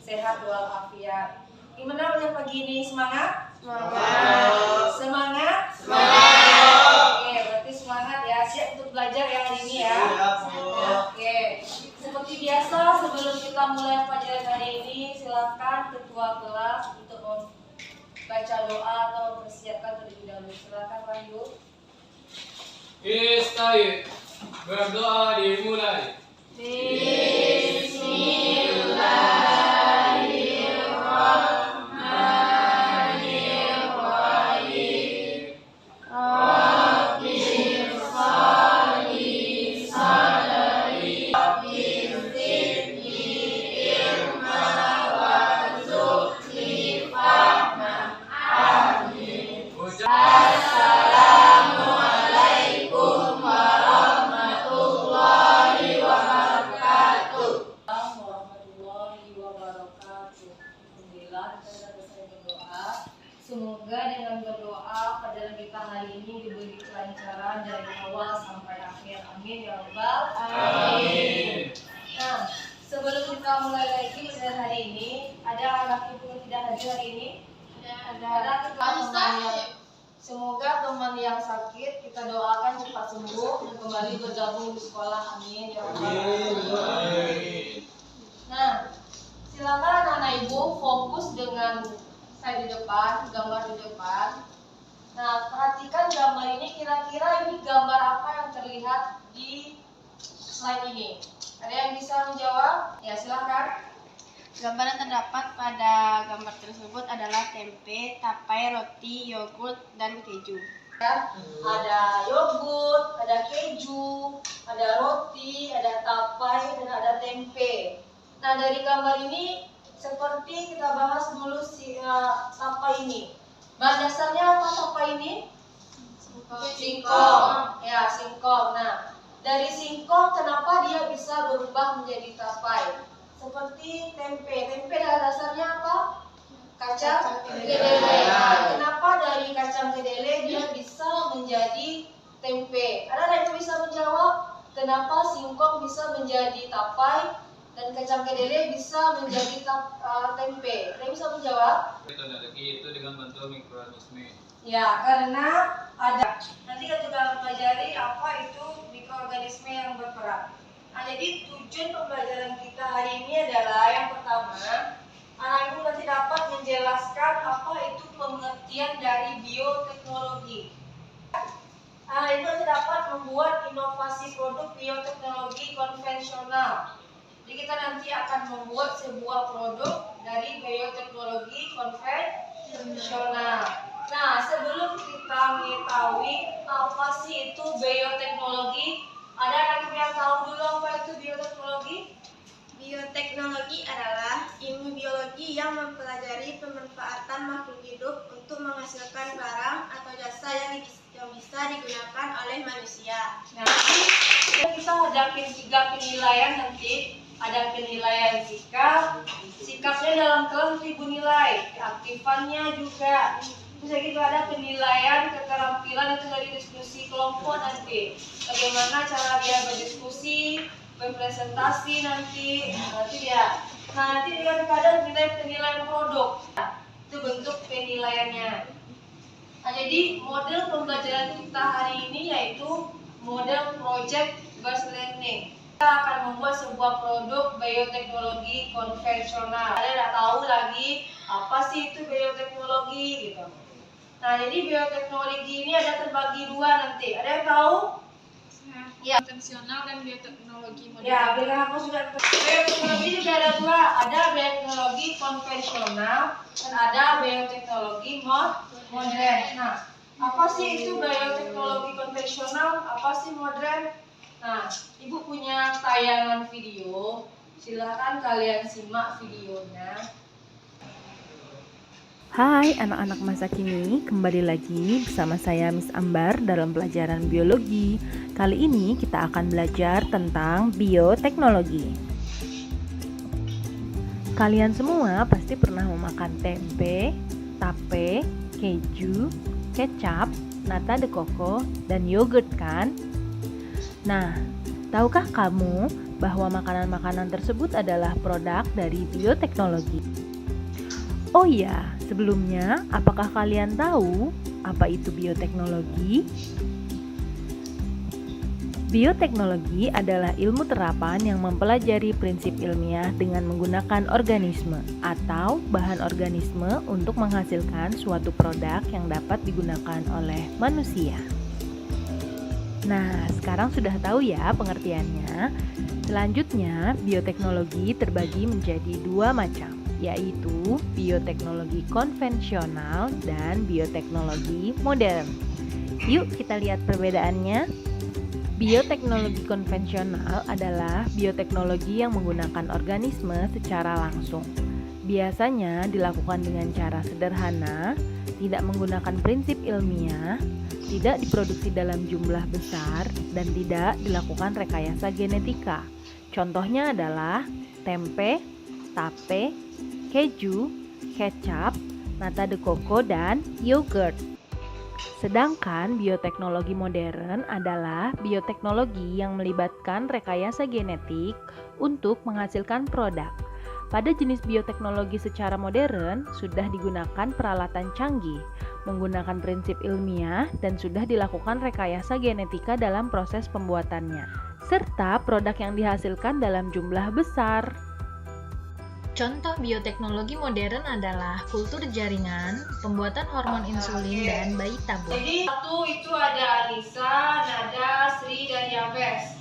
sehat walafiat. Gimana udah pagi ini, semangat? Semangat? Oke, berarti semangat ya, siap untuk belajar yang hari ini ya. Oke, seperti biasa sebelum kita mulai pelajaran hari ini, silakan ketua kelas untuk membaca doa atau persiapkan terlebih dahulu. Silakan Wahyu. Istaid, berdoa dimulai. Semoga dengan berdoa pelajaran kita hari ini diberi kelancaran dari awal sampai akhir. Amin ya rabbal alamin. Nah, sebelum kita mulai lagi pelajaran hari ini, ada anak ibu yang tidak hadir hari ini? Ada teman yang semoga teman yang sakit kita doakan cepat sembuh dan kembali bergabung di sekolah. Amin ya rabbal alamin. Nah, silakan anak ibu fokus dengan saya di depan, gambar di depan. Nah, perhatikan gambar ini, kira-kira ini gambar apa yang terlihat di slide ini? Ada yang bisa menjawab? Ya, silakan. Gambar yang terdapat pada gambar tersebut adalah tempe, tapai, roti, yogurt, dan keju. Ada yogurt, ada keju, ada roti, ada tapai, dan ada tempe. Nah, dari gambar ini seperti kita bahas dulu tapai ini. Bahan dasarnya apa tapai ini? Singkong. Ya, singkong. Nah, dari singkong kenapa dia bisa berubah menjadi tapai? Seperti tempe. Tempe dasarnya apa? Kacang kedelai. Nah, kenapa dari kacang kedelai dia bisa menjadi tempe? Ada yang bisa menjawab? Kenapa singkong bisa menjadi tapai dan kacang kedelai bisa menjadi tempe? Ada yang bisa menjawab? Teknologi itu dengan bantuan mikroorganisme. Ya, karena ada. Nanti kita juga pelajari apa itu mikroorganisme yang berperan. Nah, jadi tujuan pembelajaran kita hari ini adalah yang pertama, anak ibu nanti dapat menjelaskan apa itu pengertian dari bioteknologi. Anak ibu nanti dapat membuat inovasi produk bioteknologi konvensional. Jadi kita nanti akan membuat sebuah produk dari bioteknologi konvensional. Nah, sebelum kita mengetahui apa sih itu bioteknologi, ada anak yang tahu dulu apa itu bioteknologi? Bioteknologi adalah ilmu biologi yang mempelajari pemanfaatan makhluk hidup untuk menghasilkan barang atau jasa yang bisa digunakan oleh manusia. Nah, kita hadapin 3 penilaian nanti. Ada penilaian sikapnya dalam kelas ibu nilai, keaktifannya juga. Terus gitu ada penilaian keterampilan itu dari diskusi kelompok nanti. Bagaimana cara dia berdiskusi, berpresentasi nanti ya. Nah, nanti juga kadang nilai penilaian produk. Itu bentuk penilaiannya. Nah, jadi model pembelajaran kita hari ini yaitu model project based learning. Kita akan membuat sebuah produk bioteknologi konvensional. Ada tidak tahu lagi apa sih itu bioteknologi gitu. Nah, jadi bioteknologi ini ada terbagi 2 nanti. Ada yang tahu? Ya. Konvensional dan bioteknologi modern. Ya, bilang aku sudah. Bioteknologi juga ada 2. Ada bioteknologi konvensional dan ada bioteknologi modern. Nah, apa sih itu bioteknologi konvensional? Apa sih modern? Nah, ibu punya tayangan video. Silakan kalian simak videonya. Hai anak-anak masa kini, kembali lagi bersama saya Miss Ambar dalam pelajaran biologi. Kali ini kita akan belajar tentang bioteknologi. Kalian semua pasti pernah memakan tempe, tape, keju, kecap, nata de coco, dan yogurt kan? Nah, tahukah kamu bahwa makanan-makanan tersebut adalah produk dari bioteknologi. Oh iya, sebelumnya, apakah kalian tahu apa itu bioteknologi? Bioteknologi adalah ilmu terapan yang mempelajari prinsip ilmiah dengan menggunakan organisme atau bahan organisme untuk menghasilkan suatu produk yang dapat digunakan oleh manusia. Nah, sekarang sudah tahu ya pengertiannya. Selanjutnya, bioteknologi terbagi menjadi dua macam, yaitu bioteknologi konvensional dan bioteknologi modern. Yuk kita lihat perbedaannya. Bioteknologi konvensional adalah bioteknologi yang menggunakan organisme secara langsung. Biasanya dilakukan dengan cara sederhana, tidak menggunakan prinsip ilmiah, tidak diproduksi dalam jumlah besar, dan tidak dilakukan rekayasa genetika. Contohnya adalah tempe, tape, keju, kecap, nata de coco, dan yogurt. Sedangkan bioteknologi modern adalah bioteknologi yang melibatkan rekayasa genetik untuk menghasilkan produk. Pada jenis bioteknologi secara modern, sudah digunakan peralatan canggih, menggunakan prinsip ilmiah, dan sudah dilakukan rekayasa genetika dalam proses pembuatannya, serta produk yang dihasilkan dalam jumlah besar. Contoh bioteknologi modern adalah kultur jaringan, pembuatan hormon insulin, dan bayi tabung. Jadi satu itu ada Anissa, Nada, Sri, dan Yabes.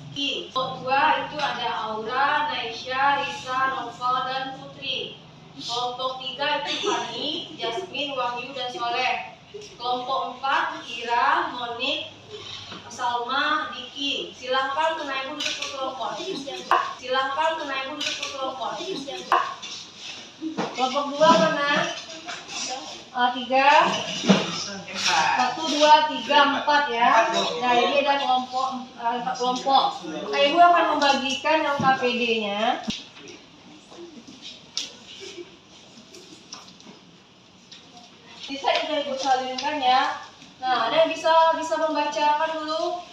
Dua itu ada Aura, Naisha, Risa, Noval, dan Putri. Kelompok 3 itu Fani, Jasmine, Wahyu, dan Soleh. Kelompok 4 Ira, Monik, Salma, Diki. Silahkan kenaik duduk ke kelompok. Kelompok 2 mana? 3 1, 2, 3, 4 ya. Nah ini ada kelompok 4 kelompok. Nah, Ibu akan membagikan LKPD-nya. Bisa juga Ibu salinkan ya. Nah, ada yang bisa membacakan dulu.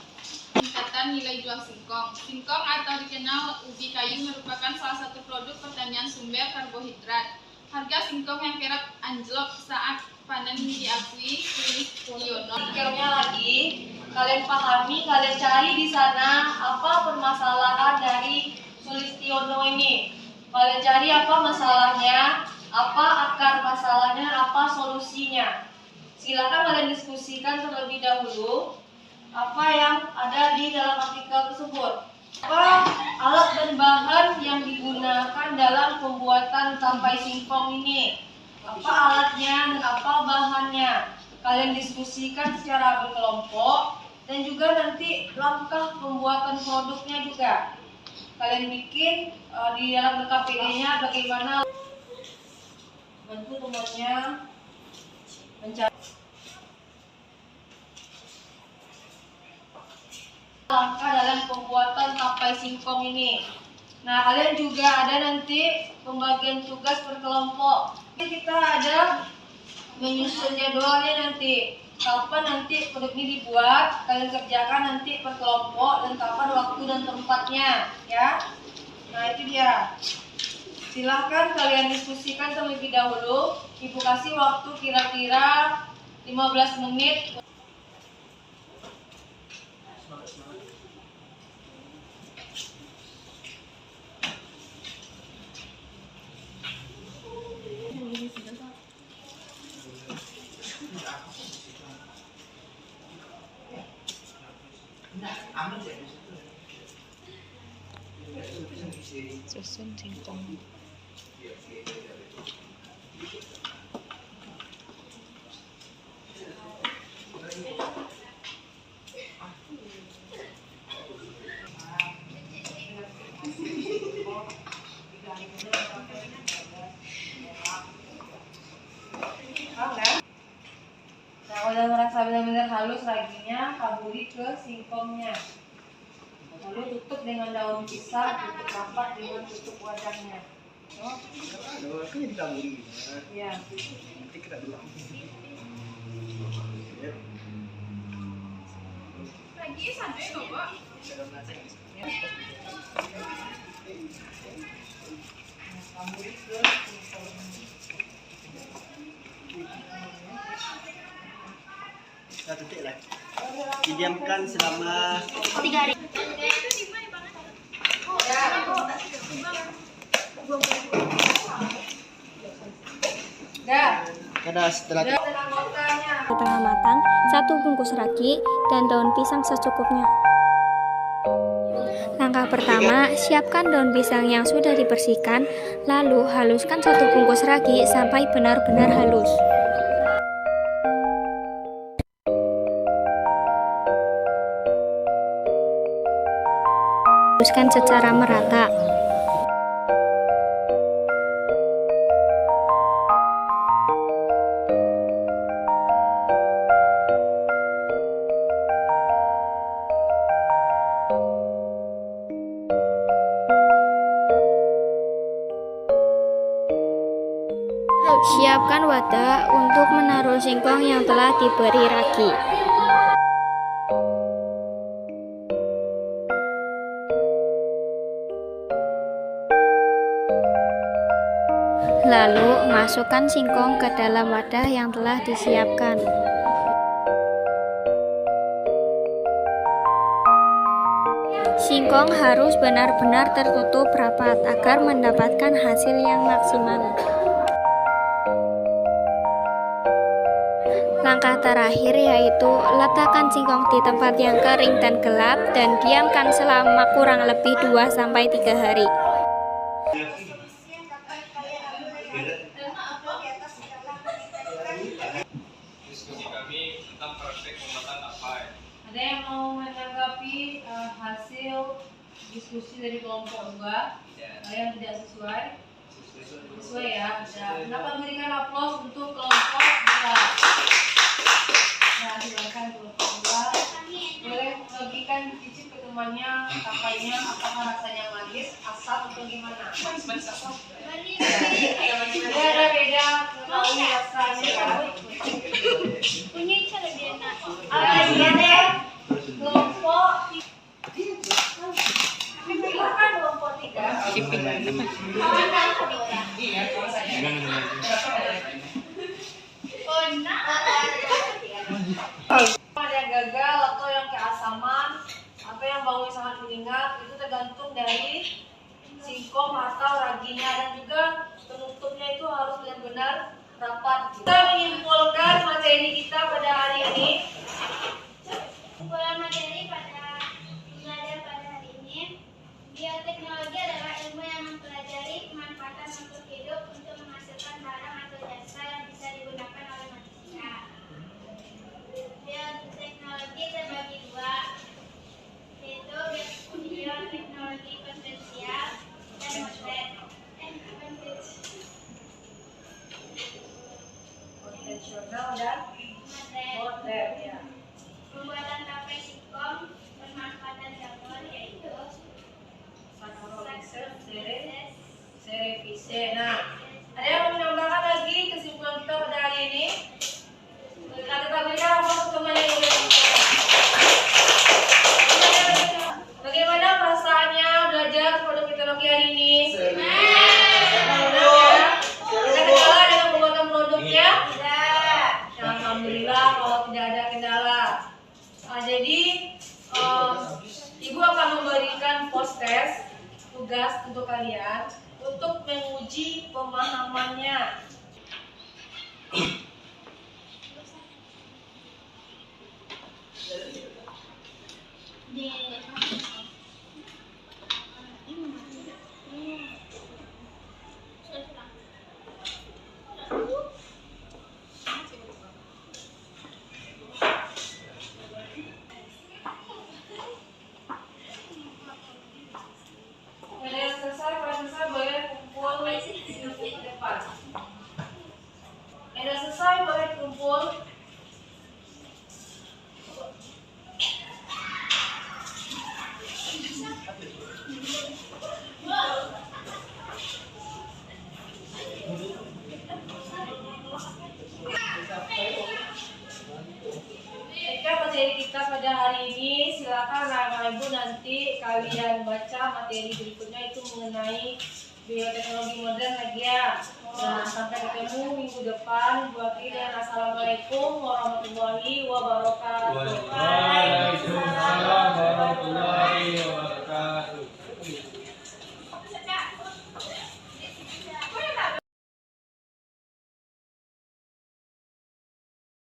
Peningkatan nilai jual singkong. Singkong atau dikenal ubi kayu merupakan salah satu produk pertanian sumber karbohidrat. Harga singkong yang kerap anjlok saat panen diakui Sulistiono. Skillnya lagi, kalian pahami, kalian cari di sana apa permasalahan dari Sulistiono ini. Kalian cari apa masalahnya, apa akar masalahnya, apa solusinya. Silakan kalian diskusikan terlebih dahulu apa yang ada di dalam artikel tersebut. Apa alat dan bahan yang digunakan dalam pembuatan tapai singkong ini? Apa alatnya dan apa bahannya? Kalian diskusikan secara berkelompok dan juga nanti langkah pembuatan produknya juga. Kalian bikin di dalam LKPD-nya bagaimana bantu temannya mencari langkah dalam pembuatan tapai singkong ini. Nah, kalian juga ada nanti pembagian tugas per kelompok. Kita ada menyusun jadwalnya nanti. Kapan nanti produk ini dibuat, kalian kerjakan nanti per kelompok dan kapan waktu dan tempatnya, ya. Nah, itu dia. Silahkan kalian diskusikan terlebih dahulu. Ibu kasih waktu kira-kira 15 menit. Susun singkong. Nah, udah merasa benar-benar halus raginya, taburi ke singkongnya. Lalu tutup dengan daun pisang, tutup rapat dengan tutup wadahnya. Oh. Ya. Nanti kita bilang. Lagi sampai kok, Pak. Satu detik lagi. Didiamkan selama 3 hari. kada setelah Setengah matang, 1 bungkus ragi, dan daun pisang secukupnya. Langkah pertama, siapkan daun pisang yang sudah dibersihkan, lalu haluskan 1 bungkus ragi sampai benar-benar halus. Haluskan secara merata. Siapkan wadah untuk menaruh singkong yang telah diberi ragi. Lalu, masukkan singkong ke dalam wadah yang telah disiapkan. Singkong harus benar-benar tertutup rapat agar mendapatkan hasil yang maksimal. Langkah terakhir yaitu letakkan singkong di tempat yang kering dan gelap dan diamkan selama kurang lebih 2-3 hari. Diskusi kami tentang praktek pembuatan apai. Ada yang mau menanggapi hasil diskusi dari kelompok 2? Ada yang tidak sesuai? Sesuai ya. Kenapa berikan aplaus untuk kelompok 2? Nah, silakan kelompok 2. Boleh bagikan cicip ke temannya, kakaknya, apakah rasanya manis, asam atau gimana? Ada beda, ketahui rasanya kan? Ada kelompok silakan kelompok 3. Ada yang gagal atau yang keasaman atau yang baunya sangat menyengat, itu tergantung dari singkong atau raginya, dan juga penutupnya itu harus benar-benar rapat. Kita menyimpulkan materi kita pada hari ini. Kumpulan materi belajar pada hari ini, bioteknologi adalah ilmu yang mempelajari pemanfaatan makhluk hidup untuk menghasilkan barang atau jasa yang bisa digunakan oleh manusia. Bioteknologi terbagi 2, yaitu bioteknologi konvensional dan modern. Konvensional dan modern ya. Pembuatan tape singkong, pemanfaatan jamur yaitu Saccharomyces cerevisiae. Nah, ada yang mau menambahkan lagi kesimpulan kita pada hari ini? Kita berikan apa teman-teman yang udah bagaimana perasaannya belajar produk teknologi hari ini? Ada kendala dengan pembuatan produknya? Alhamdulillah kalau tidak ada kendala. Jadi Ibu akan memberikan post test tugas untuk kalian untuk menguji pemahamannya. Kalau selesai boleh kumpul di depan. Kalau selesai boleh kumpul. Jika materi kita pada hari ini, silakan Bapak Ibu nanti nanti kalian baca materi berikutnya itu mengenai bioteknologi modern lagi ya. Nah, sampai ketemu minggu depan. Gua akhiri dengan assalamualaikum warahmatullahi wabarakatuh. Waalaikumsalam warahmatullahi wabarakatuh.